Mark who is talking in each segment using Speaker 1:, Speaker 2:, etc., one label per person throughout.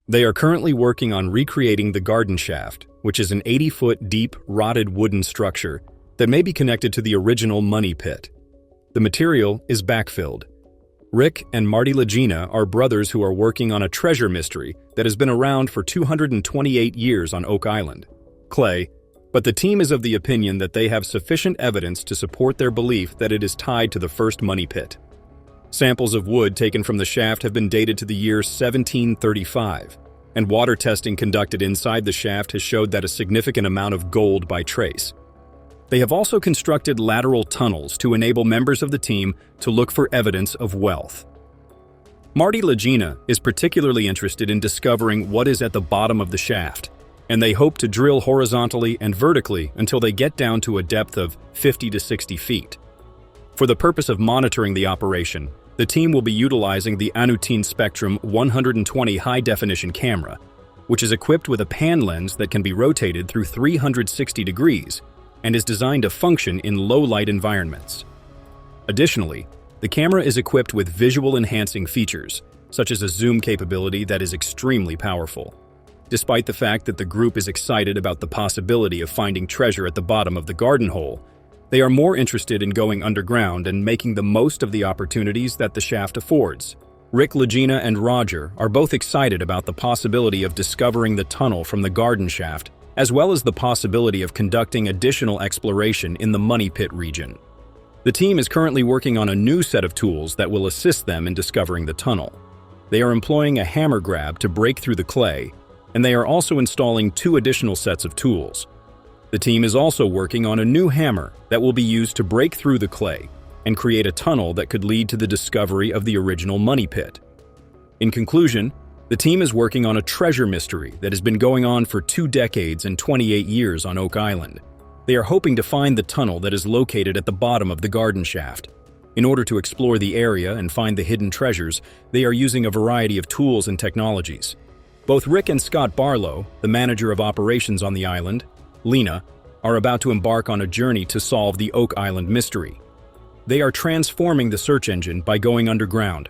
Speaker 1: They are currently working on recreating the garden shaft, which is an 80-foot deep, rotted wooden structure that may be connected to the original money pit. The material is backfilled. Rick and Marty Lagina are brothers who are working on a treasure mystery that has been around for 228 years on Oak Island, Clay, but the team is of the opinion that they have sufficient evidence to support their belief that it is tied to the first money pit. Samples of wood taken from the shaft have been dated to the year 1735, and water testing conducted inside the shaft has showed that a significant amount of gold by trace. They have also constructed lateral tunnels to enable members of the team to look for evidence of wealth. Marty Lagina is particularly interested in discovering what is at the bottom of the shaft, and they hope to drill horizontally and vertically until they get down to a depth of 50 to 60 feet. For the purpose of monitoring the operation, the team will be utilizing the Anutin Spectrum 120 high-definition camera, which is equipped with a pan lens that can be rotated through 360 degrees and is designed to function in low-light environments. Additionally, the camera is equipped with visual-enhancing features, such as a zoom capability that is extremely powerful. Despite the fact that the group is excited about the possibility of finding treasure at the bottom of the garden hole, they are more interested in going underground and making the most of the opportunities that the shaft affords. Rick, Lagina, and Roger are both excited about the possibility of discovering the tunnel from the garden shaft, as well as the possibility of conducting additional exploration in the money pit region. The team is currently working on a new set of tools that will assist them in discovering the tunnel. They are employing a hammer grab to break through the clay, and they are also installing 2 additional sets of tools. The team is also working on a new hammer that will be used to break through the clay and create a tunnel that could lead to the discovery of the original money pit. In conclusion, the team is working on a treasure mystery that has been going on for 2 decades and 28 years on Oak Island. They are hoping to find the tunnel that is located at the bottom of the garden shaft. In order to explore the area and find the hidden treasures, they are using a variety of tools and technologies. Both Rick and Scott Barlow, the manager of operations on the island, Lena, are about to embark on a journey to solve the Oak Island mystery. They are transforming the search engine by going underground,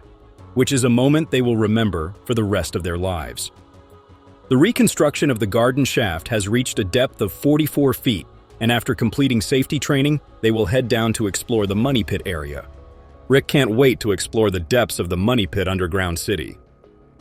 Speaker 1: which is a moment they will remember for the rest of their lives. The reconstruction of the garden shaft has reached a depth of 44 feet, and after completing safety training, they will head down to explore the money pit area. Rick can't wait to explore the depths of the money pit underground city.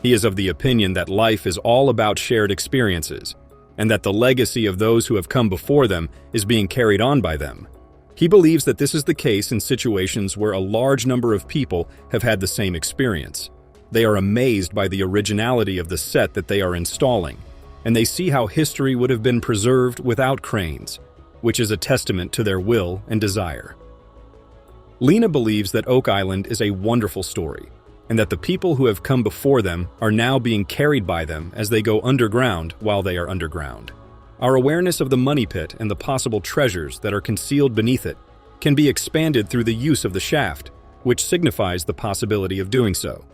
Speaker 1: He is of the opinion that life is all about shared experiences, and that the legacy of those who have come before them is being carried on by them. He believes that this is the case in situations where a large number of people have had the same experience. They are amazed by the originality of the set that they are installing, and they see how history would have been preserved without cranes, which is a testament to their will and desire. Lena believes that Oak Island is a wonderful story, and that the people who have come before them are now being carried by them as they go underground while they are underground. Our awareness of the money pit and the possible treasures that are concealed beneath it can be expanded through the use of the shaft, which signifies the possibility of doing so.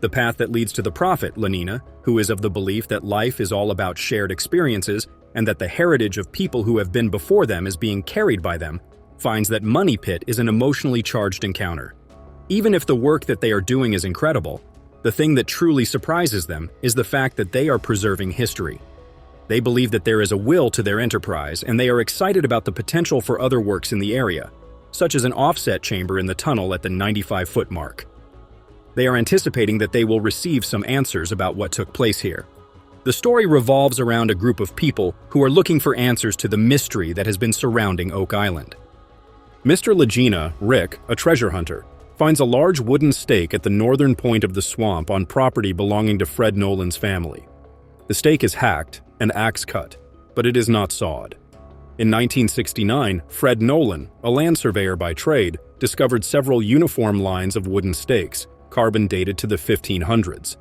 Speaker 1: The path that leads to the prophet, Lagina, who is of the belief that life is all about shared experiences and that the heritage of people who have been before them is being carried by them, finds that money pit is an emotionally charged encounter. Even if the work that they are doing is incredible, the thing that truly surprises them is the fact that they are preserving history. They believe that there is a will to their enterprise, and they are excited about the potential for other works in the area, such as an offset chamber in the tunnel at the 95-foot mark. They are anticipating that they will receive some answers about what took place here. The story revolves around a group of people who are looking for answers to the mystery that has been surrounding Oak Island. Mr. Lagina, Rick, a treasure hunter, finds a large wooden stake at the northern point of the swamp on property belonging to Fred Nolan's family. The stake is hacked and axe cut, but it is not sawed. In 1969, Fred Nolan, a land surveyor by trade, discovered several uniform lines of wooden stakes, carbon dated to the 1500s.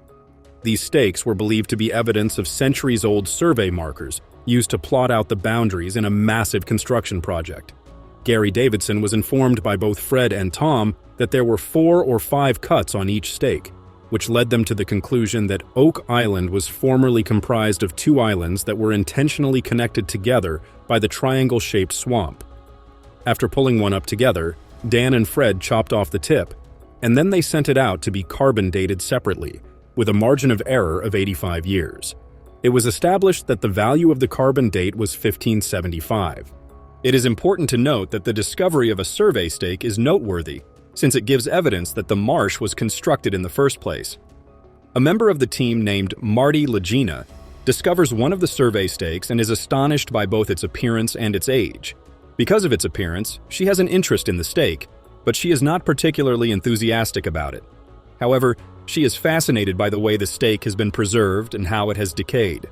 Speaker 1: These stakes were believed to be evidence of centuries-old survey markers used to plot out the boundaries in a massive construction project. Gary Davidson was informed by both Fred and Tom that there were 4 or 5 cuts on each stake, which led them to the conclusion that Oak Island was formerly comprised of 2 islands that were intentionally connected together by the triangle-shaped swamp. After pulling one up together, Dan and Fred chopped off the tip, and then they sent it out to be carbon dated separately, with a margin of error of 85 years. It was established that the value of the carbon date was 1575. It is important to note that the discovery of a survey stake is noteworthy, since it gives evidence that the marsh was constructed in the first place. A member of the team named Marty Lagina discovers one of the survey stakes and is astonished by both its appearance and its age. Because of its appearance, she has an interest in the stake, but she is not particularly enthusiastic about it. However, she is fascinated by the way the stake has been preserved and how it has decayed.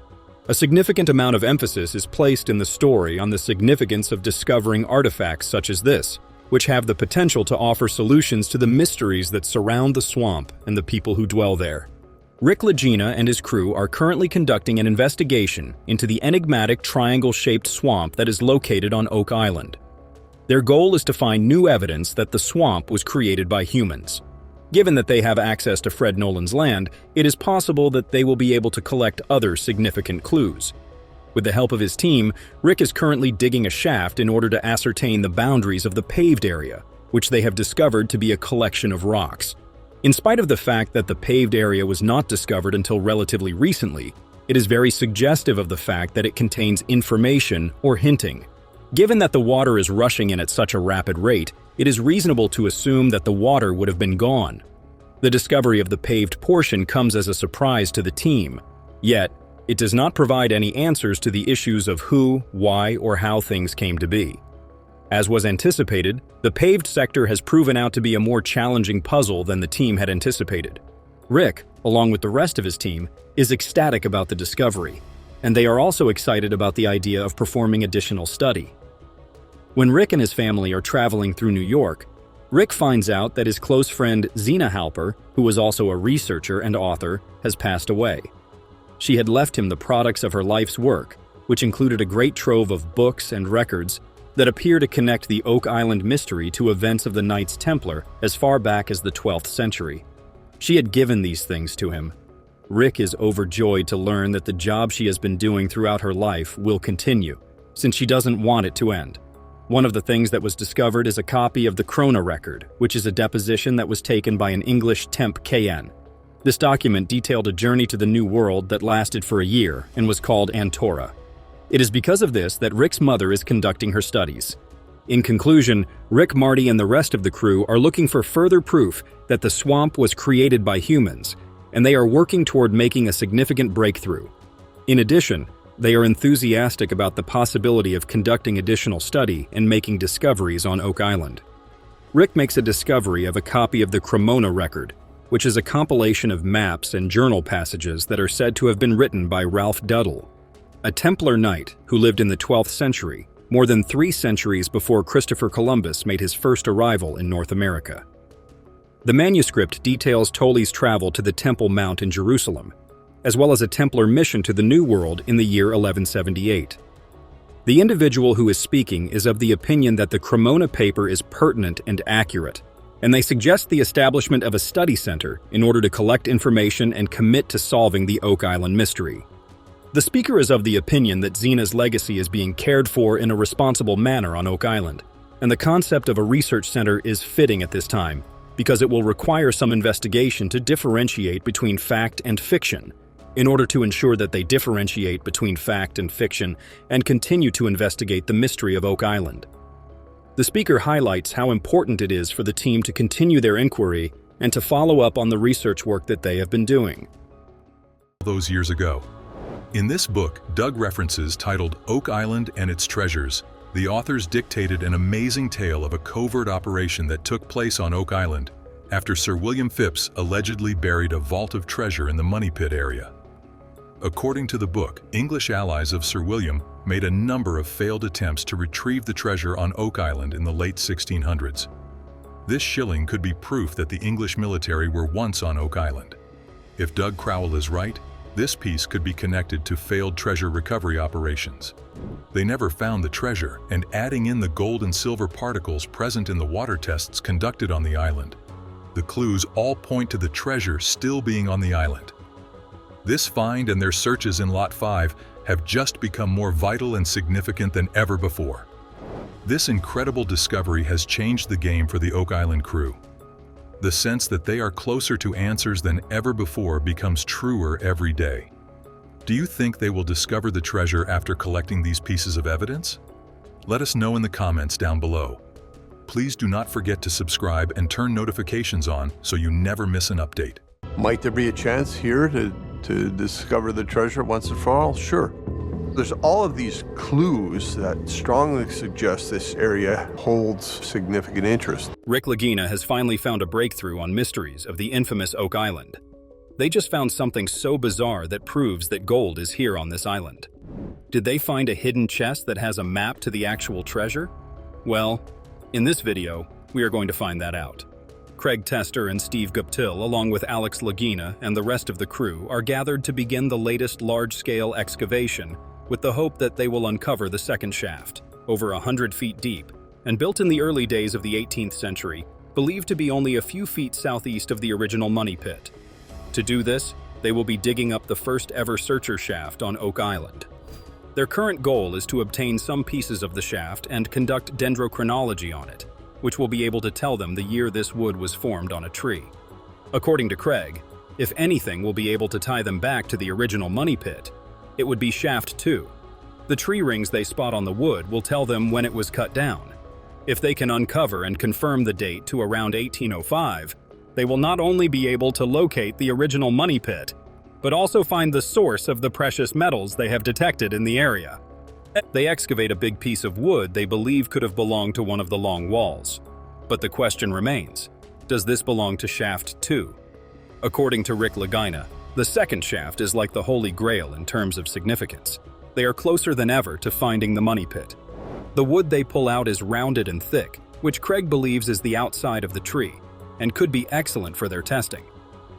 Speaker 1: A significant amount of emphasis is placed in the story on the significance of discovering artifacts such as this, which have the potential to offer solutions to the mysteries that surround the swamp and the people who dwell there. Rick Lagena and his crew are currently conducting an investigation into the enigmatic triangle-shaped swamp that is located on Oak Island. Their goal is to find new evidence that the swamp was created by humans. Given that they have access to Fred Nolan's land, it is possible that they will be able to collect other significant clues. With the help of his team, Rick is currently digging a shaft in order to ascertain the boundaries of the paved area, which they have discovered to be a collection of rocks. In spite of the fact that the paved area was not discovered until relatively recently, it is very suggestive of the fact that it contains information or hinting. Given that the water is rushing in at such a rapid rate, it is reasonable to assume that the water would have been gone. The discovery of the paved portion comes as a surprise to the team, yet it does not provide any answers to the issues of who, why, or how things came to be. As was anticipated, the paved sector has proven out to be a more challenging puzzle than the team had anticipated. Rick, along with the rest of his team, is ecstatic about the discovery, and they are also excited about the idea of performing additional study. When Rick and his family are traveling through New York, Rick finds out that his close friend Zena Halper, who was also a researcher and author, has passed away. She had left him the products of her life's work, which included a great trove of books and records that appear to connect the Oak Island mystery to events of the Knights Templar as far back as the 12th century. She had given these things to him. Rick is overjoyed to learn that the job she has been doing throughout her life will continue, since she doesn't want it to end. One of the things that was discovered is a copy of the Krona record, which is a deposition that was taken by an English temp KN. This document detailed a journey to the New World that lasted for a year and was called Antora. It is because of this that Rick's mother is conducting her studies. In conclusion, Rick, Marty, and the rest of the crew are looking for further proof that the swamp was created by humans, and they are working toward making a significant breakthrough. In addition, they are enthusiastic about the possibility of conducting additional study and making discoveries on Oak Island. Rick makes a discovery of a copy of the Cremona record, which is a compilation of maps and journal passages that are said to have been written by Ralph Duddle, a Templar knight who lived in the 12th century, more than 3 centuries before Christopher Columbus made his first arrival in North America. The manuscript details Ptoley's travel to the Temple Mount in Jerusalem, as well as a Templar mission to the New World in the year 1178. The individual who is speaking is of the opinion that the Cremona paper is pertinent and accurate, and they suggest the establishment of a study center in order to collect information and commit to solving the Oak Island mystery. The speaker is of the opinion that Zena's legacy is being cared for in a responsible manner on Oak Island, and the concept of a research center is fitting at this time, because it will require some investigation to differentiate between fact and fiction, in order to ensure that they differentiate between fact and fiction and continue to investigate the mystery of Oak Island. The speaker highlights how important it is for the team to continue their inquiry and to follow up on the research work that they have been doing.
Speaker 2: Those years ago. In this book, Doug references titled Oak Island and Its Treasures, the authors dictated an amazing tale of a covert operation that took place on Oak Island after Sir William Phipps allegedly buried a vault of treasure in the Money Pit area. According to the book, English allies of Sir William made a number of failed attempts to retrieve the treasure on Oak Island in the late 1600s. This shilling could be proof that the English military were once on Oak Island. If Doug Crowell is right, this piece could be connected to failed treasure recovery operations. They never found the treasure, and adding in the gold and silver particles present in the water tests conducted on the island, the clues all point to the treasure still being on the island. This find and their searches in Lot 5 have just become more vital and significant than ever before. This incredible discovery has changed the game for the Oak Island crew. The sense that they are closer to answers than ever before becomes truer every day. Do you think they will discover the treasure after collecting these pieces of evidence? Let us know in the comments down below. Please do not forget to subscribe and turn notifications on so you never miss an update.
Speaker 3: Might there be a chance here to discover the treasure once and for all? Sure. There's all of these clues that strongly suggest this area holds significant interest.
Speaker 1: Rick Lagina has finally found a breakthrough on mysteries of the infamous Oak Island. They just found something so bizarre that proves that gold is here on this island. Did they find a hidden chest that has a map to the actual treasure? Well, in this video, we are going to find that out. Craig Tester and Steve Guptill, along with Alex Lagina and the rest of the crew, are gathered to begin the latest large-scale excavation with the hope that they will uncover the second shaft, over 100 feet deep, and built in the early days of the 18th century, believed to be only a few feet southeast of the original money pit. To do this, they will be digging up the first ever searcher shaft on Oak Island. Their current goal is to obtain some pieces of the shaft and conduct dendrochronology on it, which will be able to tell them the year this wood was formed on a tree. According to Craig, if anything will be able to tie them back to the original money pit, it would be shaft 2. The tree rings they spot on the wood will tell them when it was cut down. If they can uncover and confirm the date to around 1805, they will not only be able to locate the original money pit, but also find the source of the precious metals they have detected in the area. They excavate a big piece of wood they believe could have belonged to one of the long walls. But the question remains, does this belong to shaft 2? According to Rick Lagina, the second shaft is like the Holy Grail in terms of significance. They are closer than ever to finding the money pit. The wood they pull out is rounded and thick, which Craig believes is the outside of the tree, and could be excellent for their testing.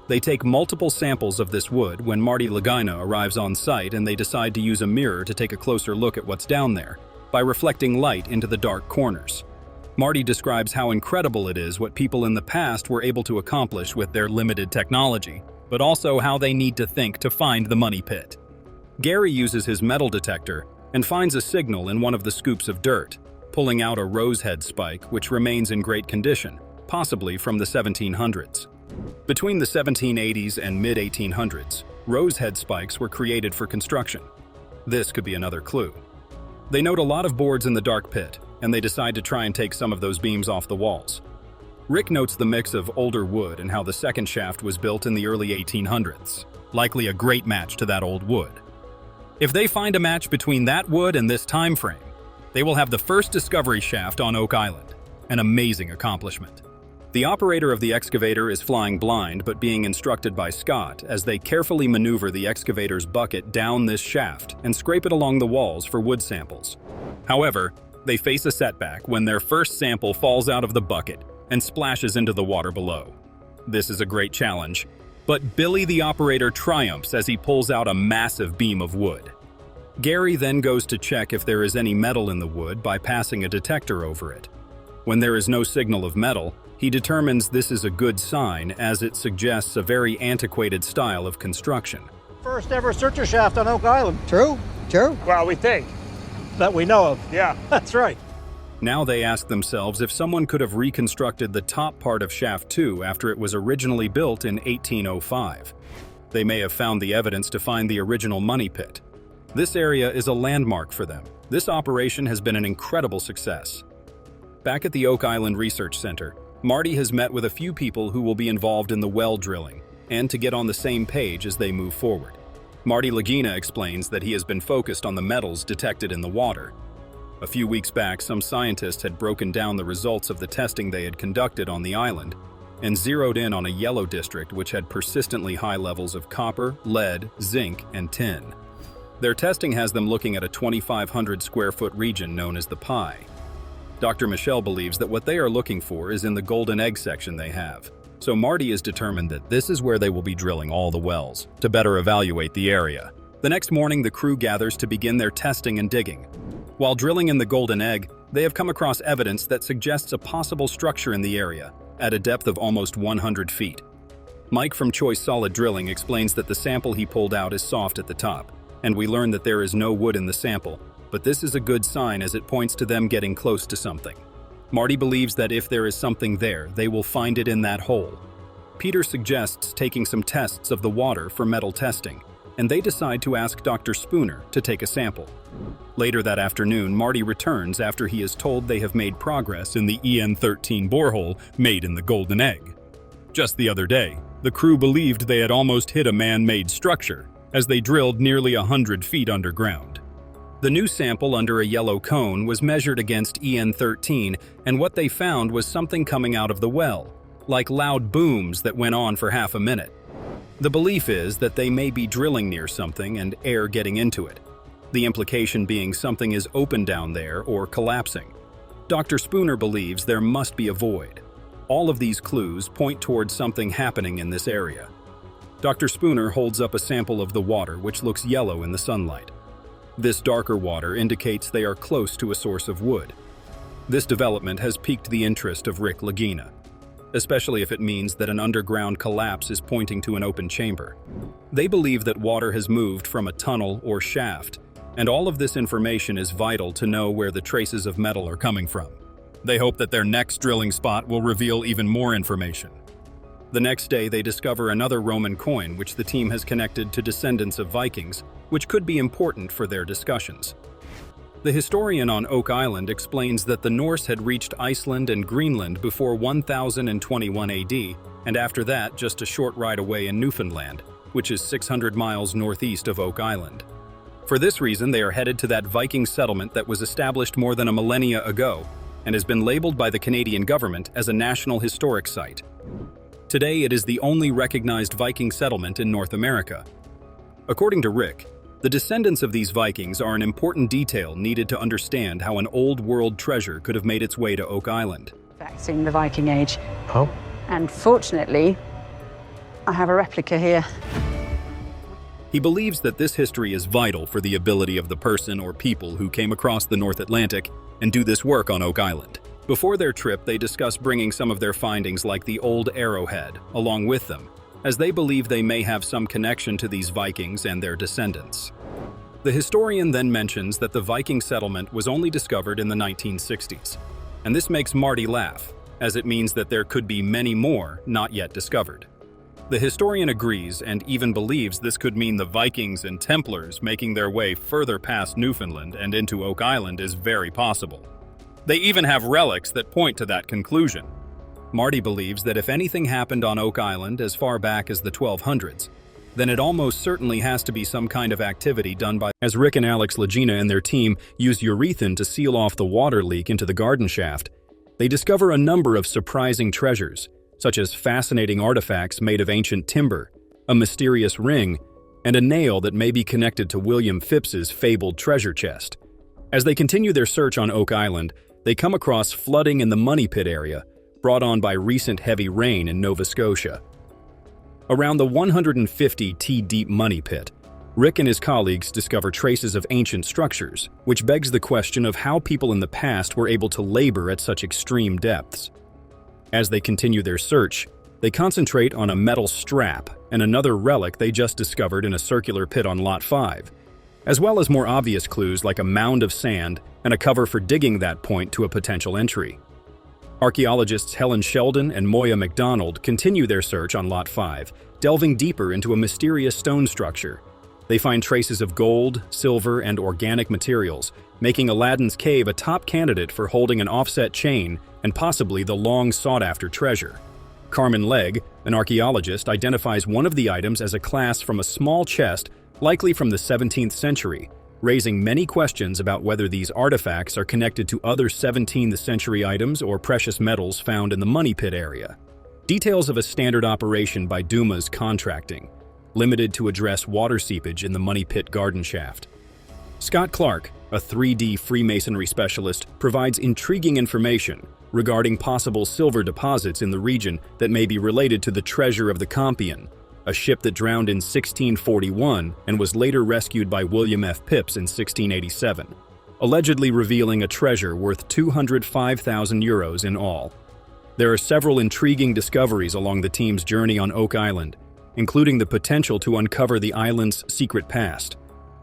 Speaker 1: They take multiple samples of this wood when Marty Lagina arrives on site, and they decide to use a mirror to take a closer look at what's down there, by reflecting light into the dark corners. Marty describes how incredible it is what people in the past were able to accomplish with their limited technology, but also how they need to think to find the money pit. Gary uses his metal detector and finds a signal in one of the scoops of dirt, pulling out a rosehead spike which remains in great condition, possibly from the 1700s. Between the 1780s and mid-1800s, rosehead spikes were created for construction. This could be another clue. They note a lot of boards in the dark pit, and they decide to try and take some of those beams off the walls. Rick notes the mix of older wood and how the second shaft was built in the early 1800s, likely a great match to that old wood. If they find a match between that wood and this time frame, they will have the first discovery shaft on Oak Island, an amazing accomplishment. The operator of the excavator is flying blind but being instructed by Scott as they carefully maneuver the excavator's bucket down this shaft and scrape it along the walls for wood samples. However, they face a setback when their first sample falls out of the bucket and splashes into the water below. This is a great challenge, but Billy the operator triumphs as he pulls out a massive beam of wood. Gary then goes to check if there is any metal in the wood by passing a detector over it. When there is no signal of metal, he determines this is a good sign as it suggests a very antiquated style of construction.
Speaker 4: First ever searcher shaft on Oak Island.
Speaker 5: True, true.
Speaker 4: Well, we think. That we know of.
Speaker 5: Yeah.
Speaker 4: That's right.
Speaker 1: Now they ask themselves if someone could have reconstructed the top part of shaft 2 after it was originally built in 1805. They may have found the evidence to find the original money pit. This area is a landmark for them. This operation has been an incredible success. Back at the Oak Island Research Center, Marty has met with a few people who will be involved in the well drilling and to get on the same page as they move forward. Marty Lagina explains that he has been focused on the metals detected in the water. A few weeks back, some scientists had broken down the results of the testing they had conducted on the island and zeroed in on a yellow district which had persistently high levels of copper, lead, zinc, and tin. Their testing has them looking at a 2,500 square foot region known as the Pie. Dr. Michelle believes that what they are looking for is in the golden egg section they have, so Marty is determined that this is where they will be drilling all the wells, to better evaluate the area. The next morning, the crew gathers to begin their testing and digging. While drilling in the golden egg, they have come across evidence that suggests a possible structure in the area, at a depth of almost 100 feet. Mike from Choice Solid Drilling explains that the sample he pulled out is soft at the top, and we learn that there is no wood in the sample, but this is a good sign as it points to them getting close to something. Marty believes that if there is something there, they will find it in that hole. Peter suggests taking some tests of the water for metal testing, and they decide to ask Dr. Spooner to take a sample. Later that afternoon, Marty returns after he is told they have made progress in the EN13 borehole made in the Golden Egg. Just the other day, the crew believed they had almost hit a man-made structure as they drilled nearly 100 feet underground. The new sample under a yellow cone was measured against EN13, and what they found was something coming out of the well, like loud booms that went on for half a minute. The belief is that they may be drilling near something and air getting into it. The implication being something is open down there or collapsing. Dr. Spooner believes there must be a void. All of these clues point towards something happening in this area. Dr. Spooner holds up a sample of the water which looks yellow in the sunlight. This darker water indicates they are close to a source of wood. This development has piqued the interest of Rick Lagena, especially if it means that an underground collapse is pointing to an open chamber. They believe that water has moved from a tunnel or shaft, and all of this information is vital to know where the traces of metal are coming from. They hope that their next drilling spot will reveal even more information. The next day, they discover another Roman coin which the team has connected to descendants of Vikings, which could be important for their discussions. The historian on Oak Island explains that the Norse had reached Iceland and Greenland before 1021 AD, and after that just a short ride away in Newfoundland, which is 600 miles northeast of Oak Island. For this reason, they are headed to that Viking settlement that was established more than a millennia ago and has been labeled by the Canadian government as a National Historic Site. Today, it is the only recognized Viking settlement in North America. According to Rick, the descendants of these Vikings are an important detail needed to understand how an old world treasure could have made its way to Oak Island.
Speaker 5: Artifacts in the Viking Age.
Speaker 3: Oh?
Speaker 5: And fortunately, I have a replica here.
Speaker 1: He believes that this history is vital for the ability of the person or people who came across the North Atlantic and do this work on Oak Island. Before their trip, they discuss bringing some of their findings like the old arrowhead along with them, as they believe they may have some connection to these Vikings and their descendants. The historian then mentions that the Viking settlement was only discovered in the 1960s, and this makes Marty laugh, as it means that there could be many more not yet discovered. The historian agrees and even believes this could mean the Vikings and Templars making their way further past Newfoundland and into Oak Island is very possible. They even have relics that point to that conclusion. Marty believes that if anything happened on Oak Island as far back as the 1200s, then it almost certainly has to be some kind of activity done by. As Rick and Alex Lagena and their team use urethane to seal off the water leak into the garden shaft, they discover a number of surprising treasures, such as fascinating artifacts made of ancient timber, a mysterious ring, and a nail that may be connected to William Phipps's fabled treasure chest. As they continue their search on Oak Island, they come across flooding in the Money Pit area, brought on by recent heavy rain in Nova Scotia. Around the 150-t deep Money Pit, Rick and his colleagues discover traces of ancient structures, which begs the question of how people in the past were able to labor at such extreme depths. As they continue their search, they concentrate on a metal strap and another relic they just discovered in a circular pit on Lot 5, as well as more obvious clues like a mound of sand and a cover for digging that point to a potential entry. Archaeologists Helen Sheldon and Moya MacDonald continue their search on Lot 5, delving deeper into a mysterious stone structure. They find traces of gold, silver, and organic materials, making Aladdin's Cave a top candidate for holding an offset chain and possibly the long-sought-after treasure. Carmen Legg, an archaeologist, identifies one of the items as a clasp from a small chest, likely from the 17th century, raising many questions about whether these artifacts are connected to other 17th century items or precious metals found in the Money Pit area. Details of a standard operation by Dumas Contracting, limited to address water seepage in the Money Pit garden shaft. Scott Clark, a 3D Freemasonry specialist, provides intriguing information regarding possible silver deposits in the region that may be related to the treasure of the Campion, a ship that drowned in 1641 and was later rescued by William F. Phipps in 1687, allegedly revealing a treasure worth 205,000 euros in all. There are several intriguing discoveries along the team's journey on Oak Island, including the potential to uncover the island's secret past.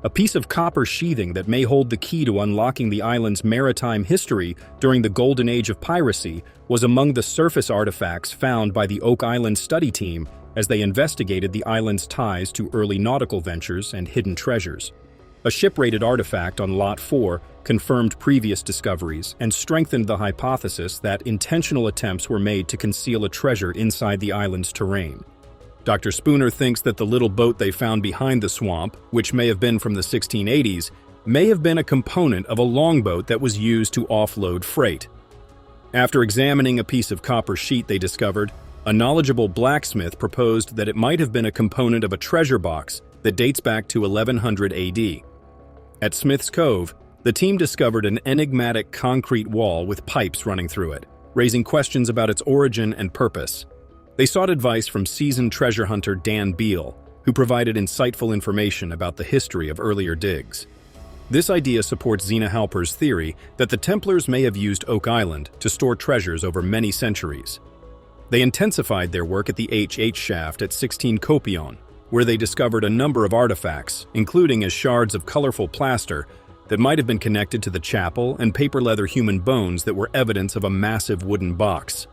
Speaker 1: a piece of copper sheathing that may hold the key to unlocking the island's maritime history during the golden age of piracy, was among the surface artifacts found by the Oak Island study team as they investigated the island's ties to early nautical ventures and hidden treasures. A ship-rated artifact on Lot 4 confirmed previous discoveries and strengthened the hypothesis that intentional attempts were made to conceal a treasure inside the island's terrain. Dr. Spooner thinks that the little boat they found behind the swamp, which may have been from the 1680s, may have been a component of a longboat that was used to offload freight. After examining a piece of copper sheet they discovered, a knowledgeable blacksmith proposed that it might have been a component of a treasure box that dates back to 1100 AD. At Smith's Cove, the team discovered an enigmatic concrete wall with pipes running through it, raising questions about its origin and purpose. They sought advice from seasoned treasure hunter Dan Beal, who provided insightful information about the history of earlier digs. This idea supports Zena Halper's theory that the Templars may have used Oak Island to store treasures over many centuries. They intensified their work at the H.H. shaft at 16 Copion, where they discovered a number of artifacts, including as shards of colorful plaster that might have been connected to the chapel and paper-leather human bones that were evidence of a massive wooden box.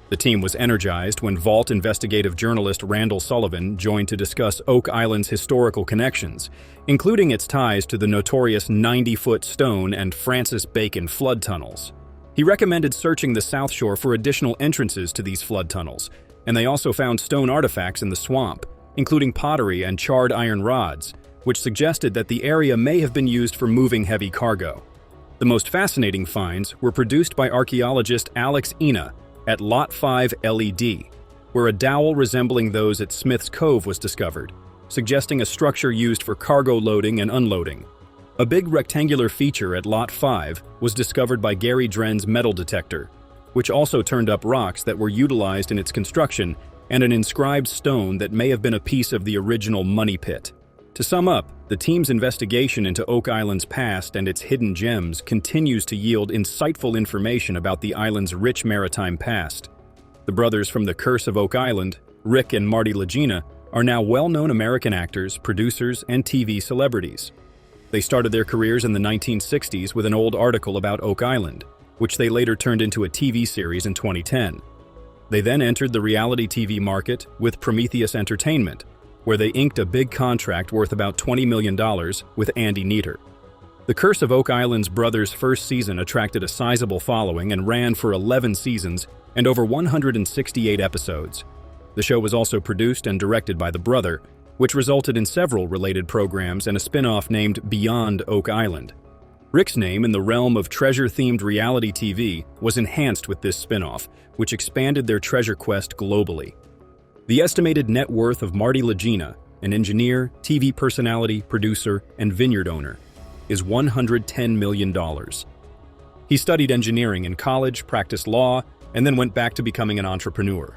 Speaker 1: The team was energized when Vault investigative journalist Randall Sullivan joined to discuss Oak Island's historical connections, including its ties to the notorious 90-foot stone and Francis Bacon flood tunnels. He recommended searching the South Shore for additional entrances to these flood tunnels, and they also found stone artifacts in the swamp, including pottery and charred iron rods, which suggested that the area may have been used for moving heavy cargo. The most fascinating finds were produced by archaeologist Alex Ina at Lot 5 LED, where a dowel resembling those at Smith's Cove was discovered, suggesting a structure used for cargo loading and unloading. A big rectangular feature at Lot 5 was discovered by Gary Drayton's metal detector, which also turned up rocks that were utilized in its construction and an inscribed stone that may have been a piece of the original money pit. To sum up, the team's investigation into Oak Island's past and its hidden gems continues to yield insightful information about the island's rich maritime past. The brothers from The Curse of Oak Island, Rick and Marty Lagena, are now well-known American actors, producers, and TV celebrities. They started their careers in the 1960s with an old article about Oak Island, which they later turned into a TV series in 2010. They then entered the reality TV market with Prometheus Entertainment, where they inked a big contract worth about $20 million with Andy Nieder. The Curse of Oak Island's brothers' first season attracted a sizable following and ran for 11 seasons and over 168 episodes. The show was also produced and directed by the brother, which resulted in several related programs and a spin-off named Beyond Oak Island. Rick's name in the realm of treasure-themed reality TV was enhanced with this spin-off, which expanded their treasure quest globally. The estimated net worth of Marty Lagena, an engineer, TV personality, producer, and vineyard owner, is $110 million. He studied engineering in college, practiced law, and then went back to becoming an entrepreneur.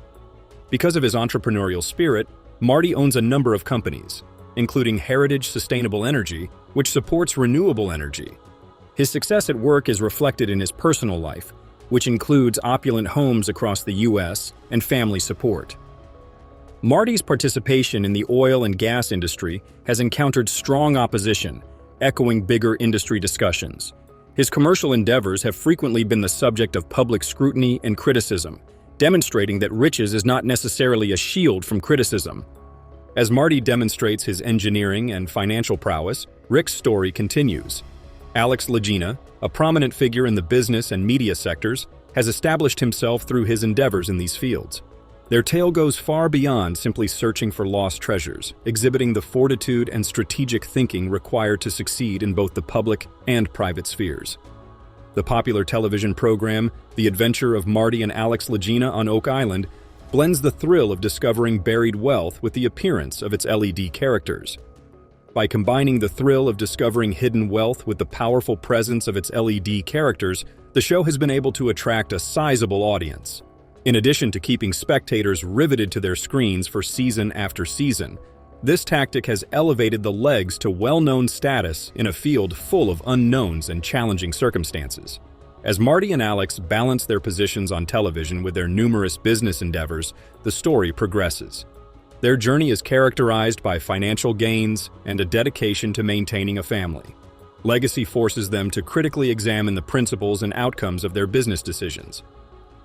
Speaker 1: Because of his entrepreneurial spirit, Marty owns a number of companies, including Heritage Sustainable Energy, which supports renewable energy. His success at work is reflected in his personal life, which includes opulent homes across the U.S. and family support. Marty's participation in the oil and gas industry has encountered strong opposition, echoing bigger industry discussions. His commercial endeavors have frequently been the subject of public scrutiny and criticism, demonstrating that riches is not necessarily a shield from criticism. As Marty demonstrates his engineering and financial prowess, Rick's story continues. Alex Lagena, a prominent figure in the business and media sectors, has established himself through his endeavors in these fields. Their tale goes far beyond simply searching for lost treasures, exhibiting the fortitude and strategic thinking required to succeed in both the public and private spheres. The popular television program, The Adventure of Marty and Alex Lagena on Oak Island, blends the thrill of discovering buried wealth with the appearance of its LED characters. By combining the thrill of discovering hidden wealth with the powerful presence of its LED characters, the show has been able to attract a sizable audience. In addition to keeping spectators riveted to their screens for season after season, this tactic has elevated the legs to well-known status in a field full of unknowns and challenging circumstances. As Marty and Alex balance their positions on television with their numerous business endeavors, the story progresses. Their journey is characterized by financial gains and a dedication to maintaining a family. Legacy forces them to critically examine the principles and outcomes of their business decisions.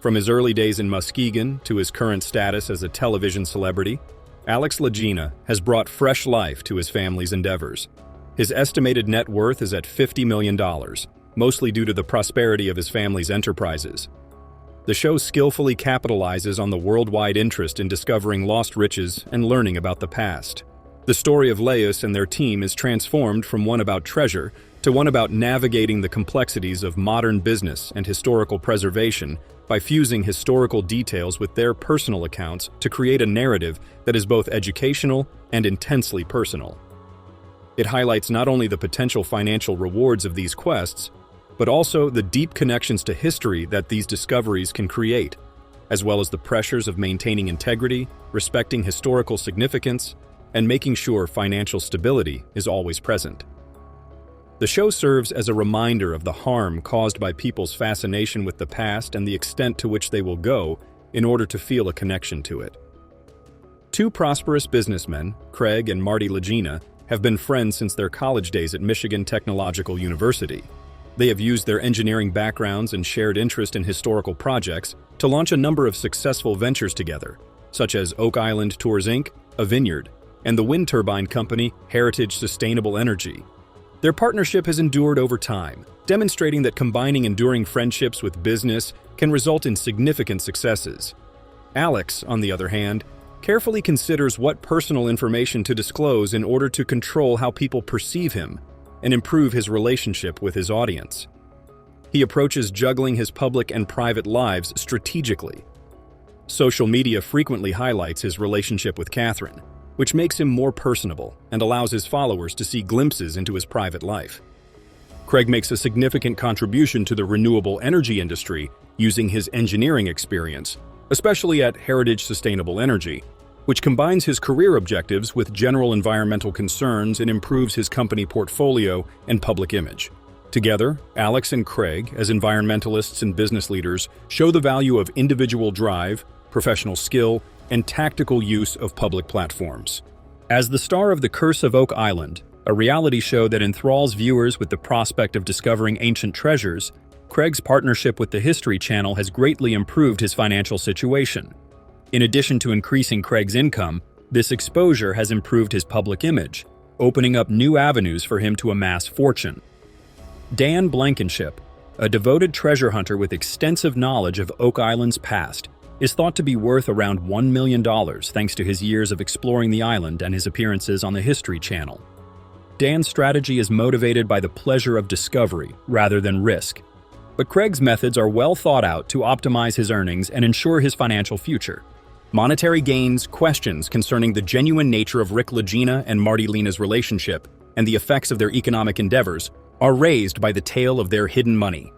Speaker 1: From his early days in Muskegon to his current status as a television celebrity, Alex Lagena has brought fresh life to his family's endeavors. His estimated net worth is at $50 million, mostly due to the prosperity of his family's enterprises. The show skillfully capitalizes on the worldwide interest in discovering lost riches and learning about the past. The story of Laius and their team is transformed from one about treasure to one about navigating the complexities of modern business and historical preservation by fusing historical details with their personal accounts to create a narrative that is both educational and intensely personal. It highlights not only the potential financial rewards of these quests, but also the deep connections to history that these discoveries can create, as well as the pressures of maintaining integrity, respecting historical significance, and making sure financial stability is always present. The show serves as a reminder of the harm caused by people's fascination with the past and the extent to which they will go in order to feel a connection to it. Two prosperous businessmen, Craig and Marty Lagena, have been friends since their college days at Michigan Technological University. They have used their engineering backgrounds and shared interest in historical projects to launch a number of successful ventures together, such as Oak Island Tours Inc., a vineyard, and the wind turbine company Heritage Sustainable Energy. Their partnership has endured over time, demonstrating that combining enduring friendships with business can result in significant successes. Alex, on the other hand, carefully considers what personal information to disclose in order to control how people perceive him and improve his relationship with his audience. He approaches juggling his public and private lives strategically. Social media frequently highlights his relationship with Catherine, which makes him more personable and allows his followers to see glimpses into his private life. Craig makes a significant contribution to the renewable energy industry using his engineering experience, especially at Heritage Sustainable Energy, which combines his career objectives with general environmental concerns and improves his company portfolio and public image. Together, Alex and Craig, as environmentalists and business leaders, show the value of individual drive, professional skill, and tactical use of public platforms. As the star of The Curse of Oak Island, a reality show that enthralls viewers with the prospect of discovering ancient treasures, Craig's partnership with the History Channel has greatly improved his financial situation. In addition to increasing Craig's income, this exposure has improved his public image, opening up new avenues for him to amass fortune. Dan Blankenship, a devoted treasure hunter with extensive knowledge of Oak Island's past, is thought to be worth around $1 million thanks to his years of exploring the island and his appearances on the History Channel. Dan's strategy is motivated by the pleasure of discovery rather than risk, but Craig's methods are well thought out to optimize his earnings and ensure his financial future. Monetary gains, questions concerning the genuine nature of Rick Lagena and Marty Lena's relationship, and the effects of their economic endeavors are raised by the tale of their hidden money.